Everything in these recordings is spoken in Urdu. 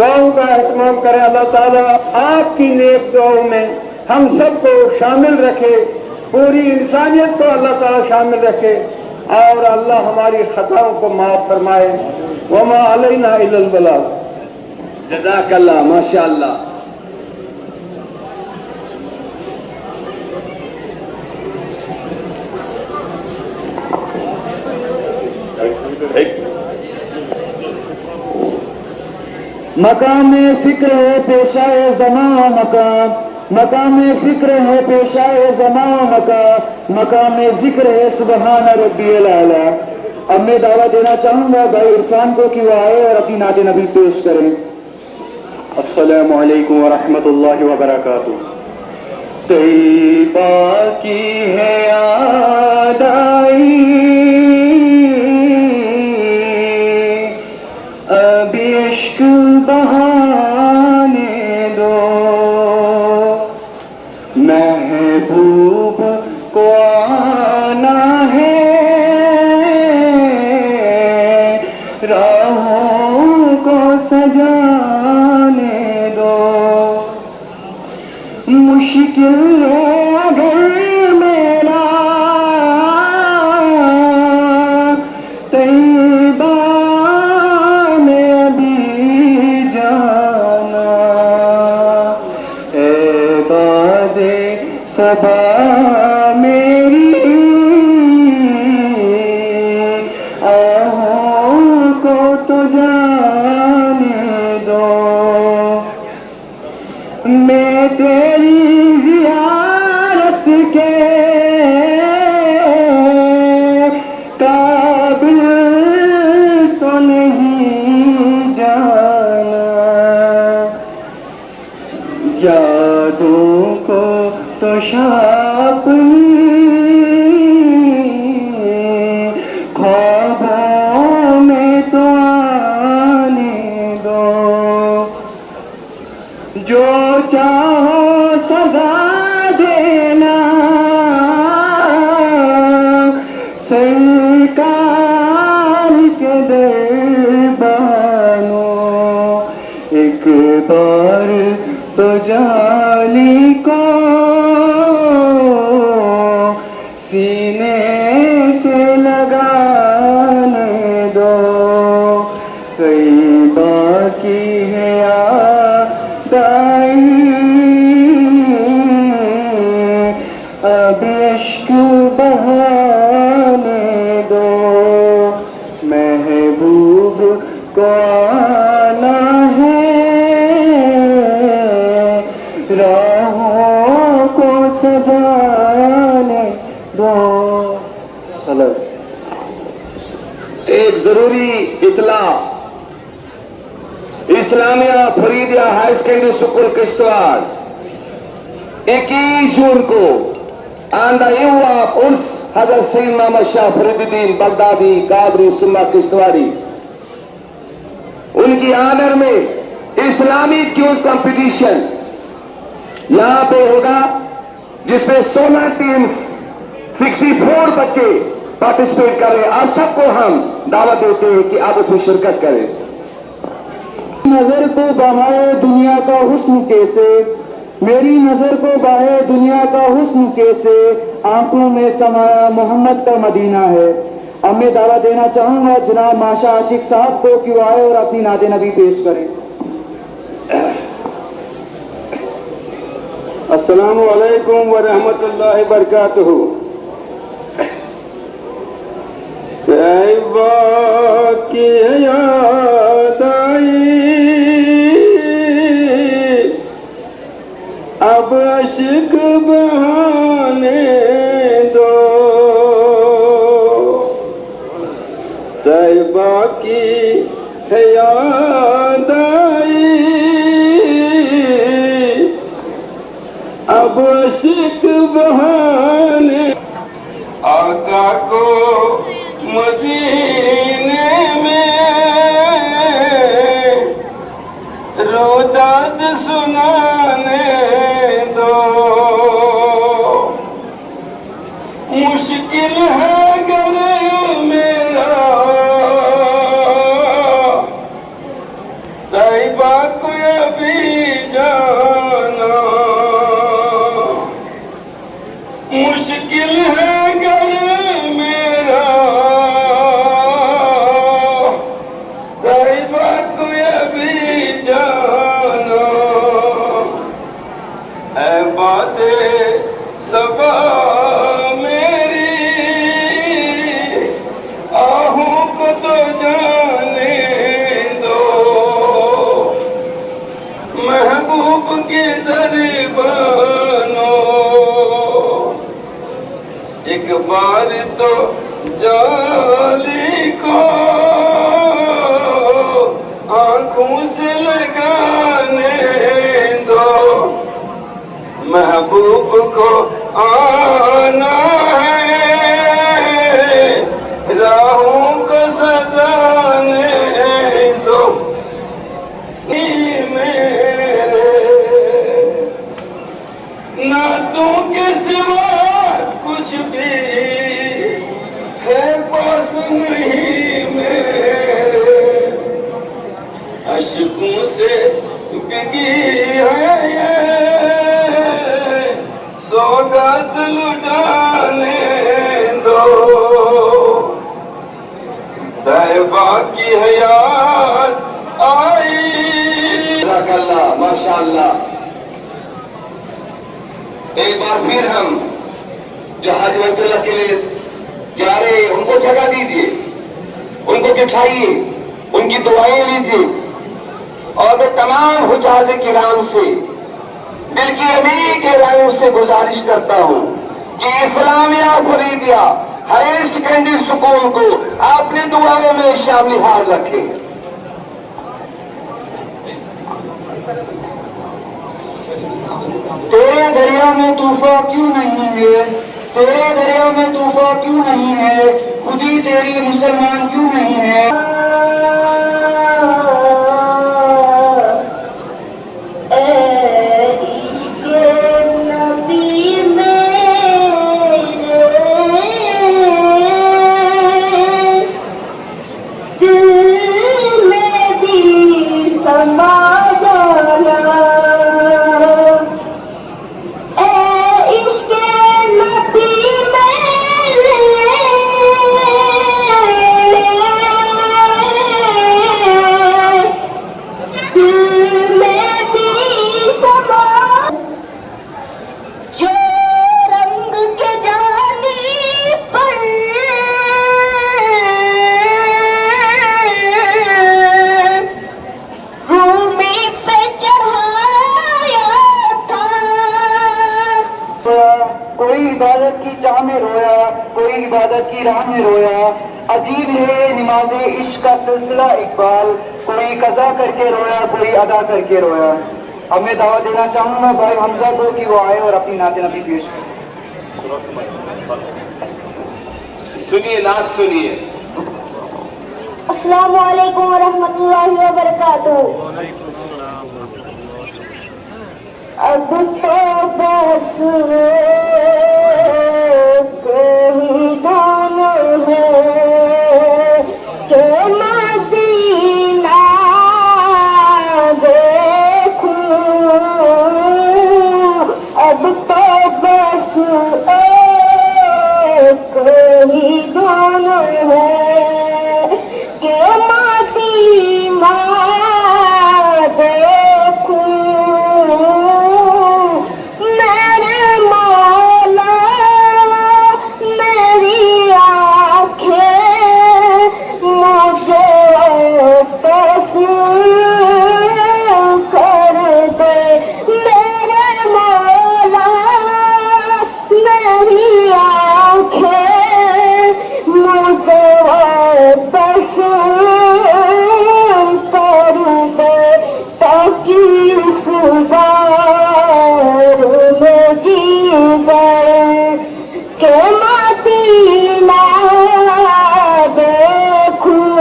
دعاؤں کا اہتمام کریں. اللہ تعالیٰ آپ کی نیک دعاؤں میں ہم سب کو شامل رکھے, پوری انسانیت کو اللہ تعالیٰ شامل رکھے, اور اللہ ہماری خطاؤں کو معاف فرمائے. وما علینا الا البلاغ. جزاک اللہ, ماشاء اللہ. مقام فکر ہے پیشائے زمان مقام, مقام فکر ہے پیشائے زمان مقام, مقام ذکر ہے سبحان ربی الاعلیٰ. اب میں دعویٰ دینا چاہوں گا بھائی عرفان کو کہ وہ آئے اور اپنی نعت نبی پیش کریں. السلام علیکم ورحمۃ اللہ وبرکاتہ. طیبہ کی ہے یاد آئی, اب عشق بہانے دو, محبوب کو آنا ہے راہوں کو سجانے دو. مشکل ہے اگر میرا طیبہ میں ابھی جانا, اے باد صبا میری آہوں کو تو جانے دو. میں تیری زیارت کے قابل تو نہیں جانا, یادوں کو تو شاپ خوابوں میں تو آنے دو. جو چاہو سزا دینا سرکار کے دربانو, ایک بار تو جالی کو سینے سے لگانے دو. کئی باقی ہے یاد آئی, اب عشق بہانے دو. محبوب کو آنا ہے راہوں کو سجانے دو. ایک ضروری اطلاع. Islamia Faridia high secondary school Kishtwar 21 جون کو آن دا ایو آف عرس حضرت سید محمد شاہ فرید الدین بغدادی قادری سما کشتواڑی, ان کی آنر میں اسلامی کیوز کمپٹیشن یہاں پہ ہوگا, جس میں 16 ٹیمز 64 بچے پارٹیسپیٹ کر رہے ہیں. آپ سب کو ہم دعوت دیتے ہیں کہ آپ اس میں شرکت کریں. نظر کو بہائے دنیا کا حسن کیسے, میری نظر کو بہائے دنیا کا حسن کیسے, آنکھوں میں سمایا محمد کا مدینہ ہے. اب میں دعویٰ دینا چاہوں گا جناب ماشا عاشق صاحب کو کہ وہ آئے اور اپنی نعت نبی پیش کریں. السلام علیکم ورحمۃ اللہ وبرکاتہ. طیبہ کی یاد آئی, اب عشق بہانے دو. طیبہ کی ہے یاد آئی, اب عشق بہانے. آقا کو مدینے میں روداد سنانے دو. مشکل ہے گلے میرا طیبہ مشکل ہے گھر میرا طیبہ کو یہ بھی جانا اے بات صبا میری آہوں کو تو جانے دو محبوب کے دربانوں ایک بار تو جالی کو آنکھوں سے لگانے دو محبوب کو آنا ہے راہوں کو سجانے دو میرے نعتوں کے سوا کچھ بھی ہے پاس نہیں میرے اشکوں سے بھیگی ہے یہ سوگات لٹانے دو طیبہ کی حیات آئی جزاک اللہ ماشاء اللہ ایک بار پھر ہم جو حاج بیت اللہ کے لیے جا رہے ہیں ان کو جگہ دیجیے ان کو بٹھائیے ان کی دعائیں لیجیے اور میں تمام حجاج کرام سے دل کی امیر گہرائیوں سے گزارش کرتا ہوں کہ اسلامیہ فریدیہ ہائر سیکنڈری سکول کو اپنی دعاؤں میں شامل حال رکھیں تیرے دریا میں طوفان کیوں نہیں ہے تیرے دریا میں طوفان کیوں نہیں ہے خودی تیری مسلمان کیوں نہیں ہے کوئی عبادت کی چاہ میں رویا کوئی عبادت کی راہ میں رویا عجیب ہے نماز عشق کا سلسلہ اقبال کوئی قضا کر کے رویا کوئی ادا کر کے رویا اب میں دعوت دینا چاہوں گا بھائی حمزہ کو کہ وہ آئے اور اپنی نعت نبی پیش کریں سنیے نعت سنیے السلام علیکم ورحمۃ اللہ وبرکاتہ اب تو بس کہیں جانا ہے کہ مدینہ دیکھوں اب تو بس کہیں جانا ہے کہ مدینہ دیکھوں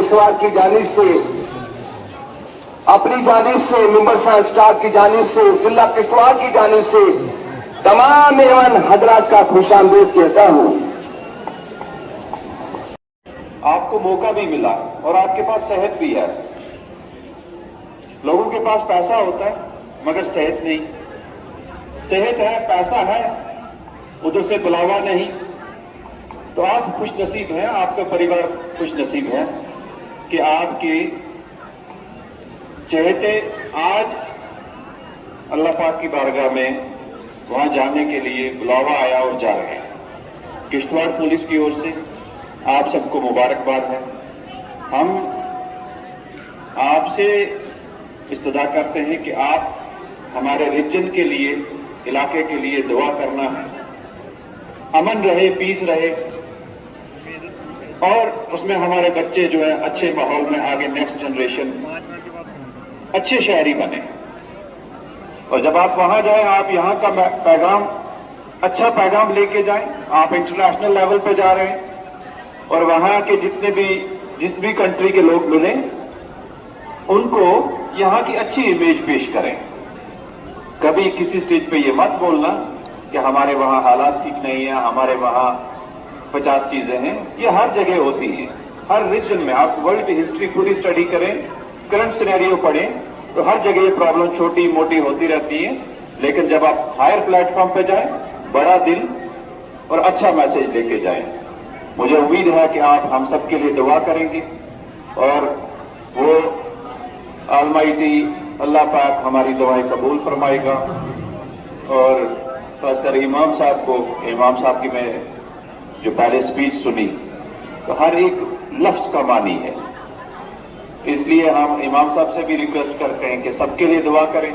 کشتواڑ کی جانب سے، اپنی جانب سے، ممبر صاحب اسٹاف کی جانب سے، ضلع کشتواڑ کی جانب سے تمام مہمان حضرات کا خوش آمدید کہتا ہوں۔ آپ کو موقع بھی ملا اور آپ کے پاس صحت بھی ہے۔ لوگوں کے پاس پیسہ ہوتا ہے مگر صحت نہیں، صحت ہے، پیسہ ہے، ادھر سے بلاوا نہیں، تو آپ خوش نصیب ہیں، آپ کا پریوار خوش نصیب ہے کہ آپ کے چہتے آج اللہ پاک کی بارگاہ میں وہاں جانے کے لیے بلاوا آیا اور جا رہے ہیں۔ کشتواڑ پولیس کی اور سے آپ سب کو مبارکباد ہے۔ ہم آپ سے استدعا کرتے ہیں کہ آپ ہمارے ریجن کے لیے، علاقے کے لیے دعا کرنا ہے، امن رہے، پیس رہے، اور اس میں ہمارے بچے جو ہیں اچھے ماحول میں آگے نیکسٹ جنریشن اچھے شہری بنے۔ اور جب آپ وہاں جائیں آپ یہاں کا پیغام، اچھا پیغام لے کے جائیں۔ آپ انٹرنیشنل لیول پہ جا رہے ہیں اور وہاں کے جس بھی کنٹری کے لوگ ملیں ان کو یہاں کی اچھی امیج پیش کریں۔ کبھی کسی سٹیج پہ یہ مت بولنا کہ ہمارے وہاں حالات ٹھیک نہیں ہیں، ہمارے وہاں 50 چیزیں ہیں، یہ ہر جگہ ہوتی ہیں، ہر ریجن میں۔ آپ ورلڈ ہسٹری پوری اسٹڈی کریں، کرنٹ سینیریو پڑھیں تو ہر جگہ یہ پرابلم چھوٹی موٹی ہوتی رہتی ہیں، لیکن جب آپ ہائر پلیٹ فارم پہ جائیں بڑا دل اور اچھا میسج لے کے جائیں۔ مجھے امید ہے کہ آپ ہم سب کے لیے دعا کریں گے اور وہ آلمائٹی اللہ پاک ہماری دعائیں قبول فرمائے گا۔ اور خاص کر امام صاحب کی میں جو پہلے سپیچ سنی تو ہر ایک لفظ کا معنی ہے، اس لیے ہم امام صاحب سے بھی ریکویسٹ کرتے ہیں کہ سب کے لیے دعا کریں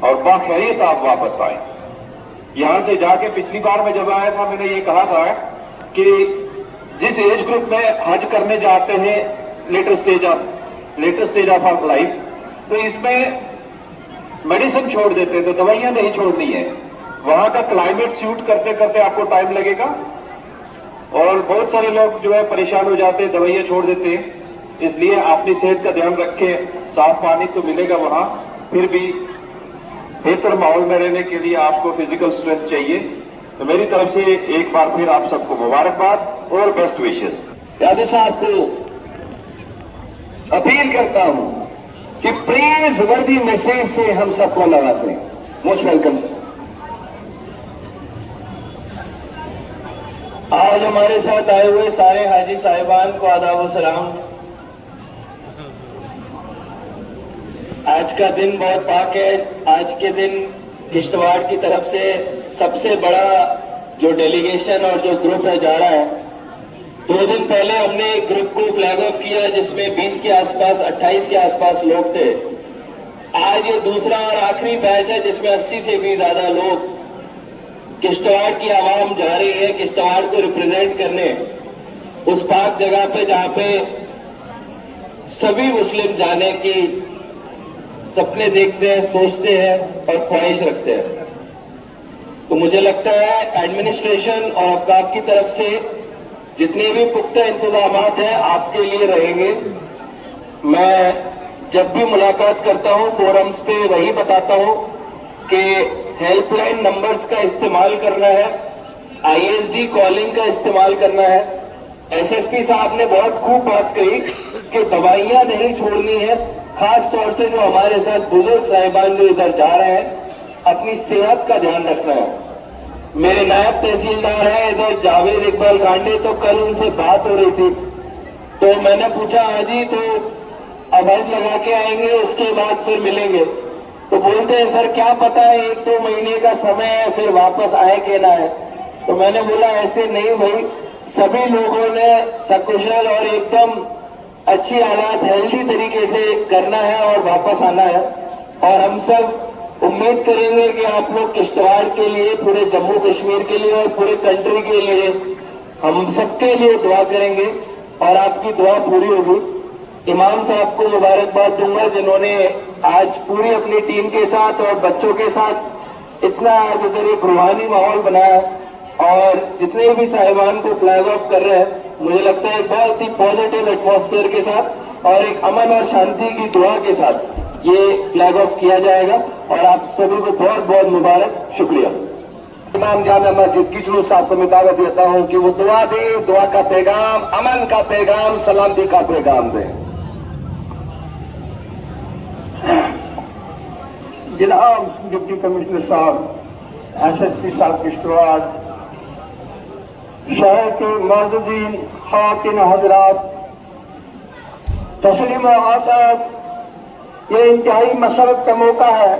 اور باخیریت آپ واپس آئیں۔ یہاں سے جا کے پچھلی بار میں جب آیا تھا میں نے یہ کہا تھا کہ جس ایج گروپ میں حج کرنے جاتے ہیں later stage of of life, تو اس میں میڈیسن چھوڑ دیتے ہیں، تو دوائیاں نہیں چھوڑنی ہے۔ وہاں کا کلائمیٹ سیوٹ کرتے کرتے آپ کو ٹائم لگے گا اور بہت سارے لوگ جو ہے پریشان ہو جاتے ہیں، دوائیاں چھوڑ دیتے ہیں۔ اس لیے اپنی صحت کا دھیان رکھیں، صاف پانی تو ملے گا وہاں، پھر بھی بہتر ماحول میں رہنے کے لیے آپ کو فزیکل اسٹرینتھ چاہیے۔ تو میری طرف سے ایک بار پھر آپ سب کو مبارکباد اور بیسٹ وشز۔ قیادی صاحب کو اپیل کرتا ہوں کہ پلیز وردی میسیج سے ہم سب کو نوازیں۔ Most welcome sir. آج ہمارے ساتھ آئے ہوئے سارے حاجی صاحبان کو آداب و سلام۔ آج کا دن بہت پاک ہے۔ آج کے دن کشتواڑ کی طرف سے سب سے بڑا جو ڈیلیگیشن اور جو گروپ ہے جا رہا ہے، 2 دن پہلے ہم نے ایک گروپ کو فلیگ آف کیا جس میں 20 کے آس پاس 28 کے آس پاس لوگ تھے۔ آج یہ دوسرا اور آخری بیچ ہے جس میں 80 سے بھی زیادہ لوگ کشتواڑ کی عوام جا رہی ہے کشتواڑ کو ریپرزینٹ کرنے اس پاک جگہ پہ جہاں پہ سبھی مسلم جانے کی سپنے دیکھتے ہیں، سوچتے ہیں اور خواہش رکھتے ہیں۔ تو مجھے لگتا ہے ایڈمنسٹریشن اور اوقاف کی طرف سے جتنے بھی پختہ انتظامات ہیں آپ کے لیے رہیں گے۔ میں جب بھی ملاقات کرتا ہوں فورمز پہ وہی بتاتا ہوں کہ ہیلپ لائن نمبرز کا استعمال کرنا ہے، ISD کالنگ کا استعمال کرنا ہے۔ SSP صاحب نے بہت خوب بات کہی کہ دوائیاں نہیں چھوڑنی ہے، خاص طور سے جو ہمارے ساتھ بزرگ صاحبان جو ادھر جا رہے ہیں اپنی صحت کا دھیان رکھنا ہے۔ میرے نائب تحصیلدار ہیں ادھر جاوید اقبال کانڈے، تو کل ان سے بات ہو رہی تھی تو میں نے پوچھا حاجی تو اب حج لگا کے آئیں گے اس کے بعد پھر ملیں گے؟ تو بولتے ہیں سر کیا پتا ہے 1-2 مہینے کا سمے ہے پھر واپس آئے کہ نہ آئے۔ تو میں نے بولا ایسے نہیں بھائی، سبھی لوگوں نے سکشل اور ایک دم اچھی حالات ہیلدی طریقے سے کرنا ہے اور واپس آنا ہے، اور ہم سب امید کریں گے کہ آپ لوگ کشتواڑ کے لیے، پورے جموں کشمیر کے لیے اور پورے کنٹری کے لیے ہم سب کے لیے دعا کریں گے اور آپ کی دعا پوری ہوگی۔ امام صاحب کو مبارکباد دوں گا جنہوں نے آج پوری اپنی ٹیم کے ساتھ اور بچوں کے ساتھ اتنا آج ادھر ایک روحانی ماحول بنایا، اور جتنے بھی صاحبان کو فلیگ آف کر رہے ہیں مجھے لگتا ہے بہت ہی پازیٹیو ایٹماسفیئر کے ساتھ اور ایک امن اور شانتی کی دعا کے ساتھ یہ فلیگ آف کیا جائے گا اور آپ سبھی کو بہت بہت مبارک. شکریہ. امام جامع مسجد کچلو صاحب کو میں دعوت دیتا ہوں کہ وہ دعا دیں, دعا کا پیغام, امن کا پیغام, سلامتی کا پیغام دیں. جناب ڈپٹی کمشنر صاحب, ایس ایس پی صاحب کشتواڑ, شہر کے معززین خواتین حضرات, تسلیم و آداب, یہ انتہائی مسرت کا موقع ہے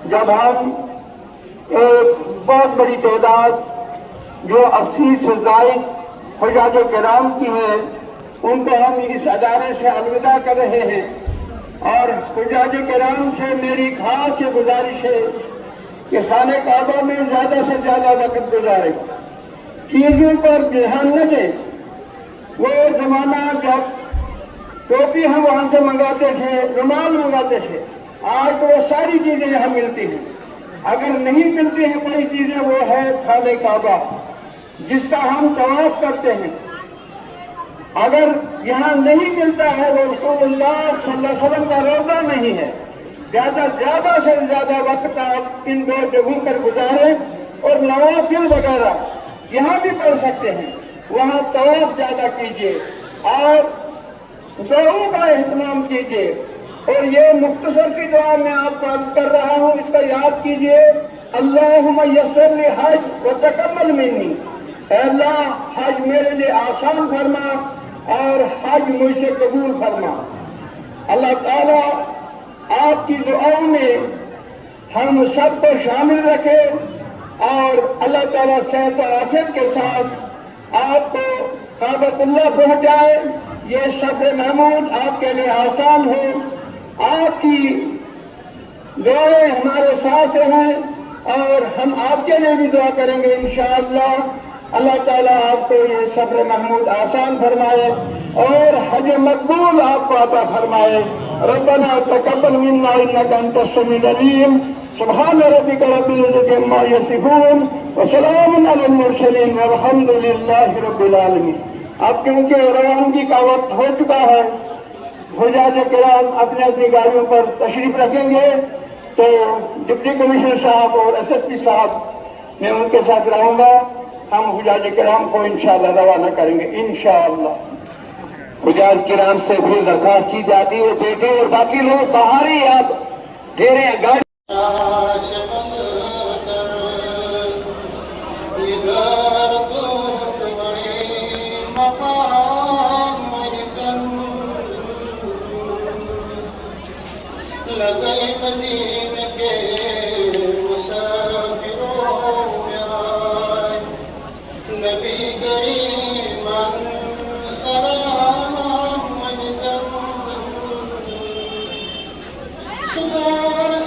جب ہم ایک بہت بڑی تعداد جو 80 سے زائد حجاج کرام کی ہے ان کو ہم اس ادارے سے الوداع کر رہے ہیں. اور حجاج کرام سے میری خاص یہ گزارش ہے کہ خانہ کعبہ میں زیادہ سے زیادہ وقت گزارے, چیزوں پر دھیان نہ دیں. وہ زمانہ جب ٹوپی ہم وہاں سے منگاتے تھے, رومال منگاتے تھے, آج تو وہ ساری چیزیں یہاں ملتی ہیں. اگر نہیں ملتی ہیں بڑی چیزیں, وہ ہے خانہ کعبہ جس کا ہم طواف کرتے ہیں. اگر یہاں نہیں ملتا ہے وہ رسول اللہ صلی اللہ علیہ وسلم کا روزہ نہیں ہے. زیادہ سے زیادہ وقت آپ ان دو جگہوں پر گزاریں اور نوافل وغیرہ یہاں بھی پڑھ سکتے ہیں, وہاں طواف زیادہ کیجیے اور دعاؤں کا اہتمام کیجیے. اور یہ مختصر سی دعا میں آپ کو عرض کر رہا ہوں, اس کا یاد کیجیے. اللہم یسر لی حج و تقبل منی, اے اللہ حج میرے لیے آسان فرما اور حج مجھ سے قبول فرما. اللہ تعالیٰ آپ کی دعاؤں میں ہم سب کو شامل رکھے اور اللہ تعالیٰ صحت و عافیت کے ساتھ آپ کو کعبۃ اللہ پہنچائے. یہ سفر محمود آپ کے لیے آسان ہو. آپ کی دعائیں ہمارے ساتھ رہیں اور ہم آپ کے لیے بھی دعا کریں گے انشاءاللہ. اللہ تعالیٰ آپ کو یہ سفر محمود آسان فرمائے اور حج مقبول آپ کو عطا فرمائے. ربنا تقبل منا انك انت السميع العليم. سبحان ربك رب العزة عما يصفون وسلام على المرسلين والحمد لله رب العالمين. اب کیونکہ روانگی کا وقت ہو چکا ہے, حجاج کرام اپنے اپنی گاڑیوں پر تشریف رکھیں گے, تو ڈپٹی کمشنر صاحب اور ایس ایس پی صاحب میں ان کے ساتھ رہوں گا. ہم حجاج کرام کو انشاءاللہ روانہ کریں گے انشاءاللہ. حجاج کرام سے بھی درخواست کی جاتی ہے بیٹے اور باقی لوگ باہر ہی آپ گھیرے گاڑی. Subhanallahi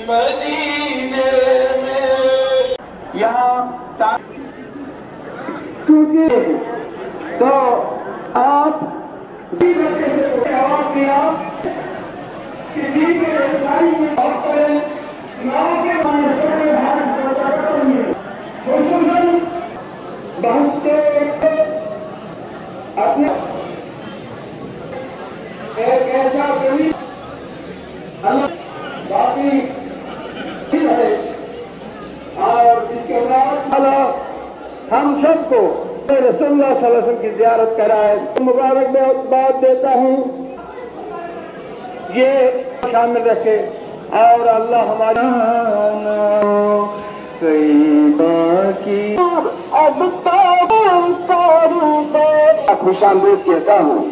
مدینے میں یہاں کیونکہ تو آپ بہت سے اپنے ایک ایسا اللہ باقی ہے اور اس کے بعد ہم سب کو رسول اللہ صلی اللہ علیہ وسلم کی زیارت کرائے مبارکباد دیتا ہوں یہ شامل رکھے اور اللہ ہمارا اب تو خوش آمدید کہتا ہوں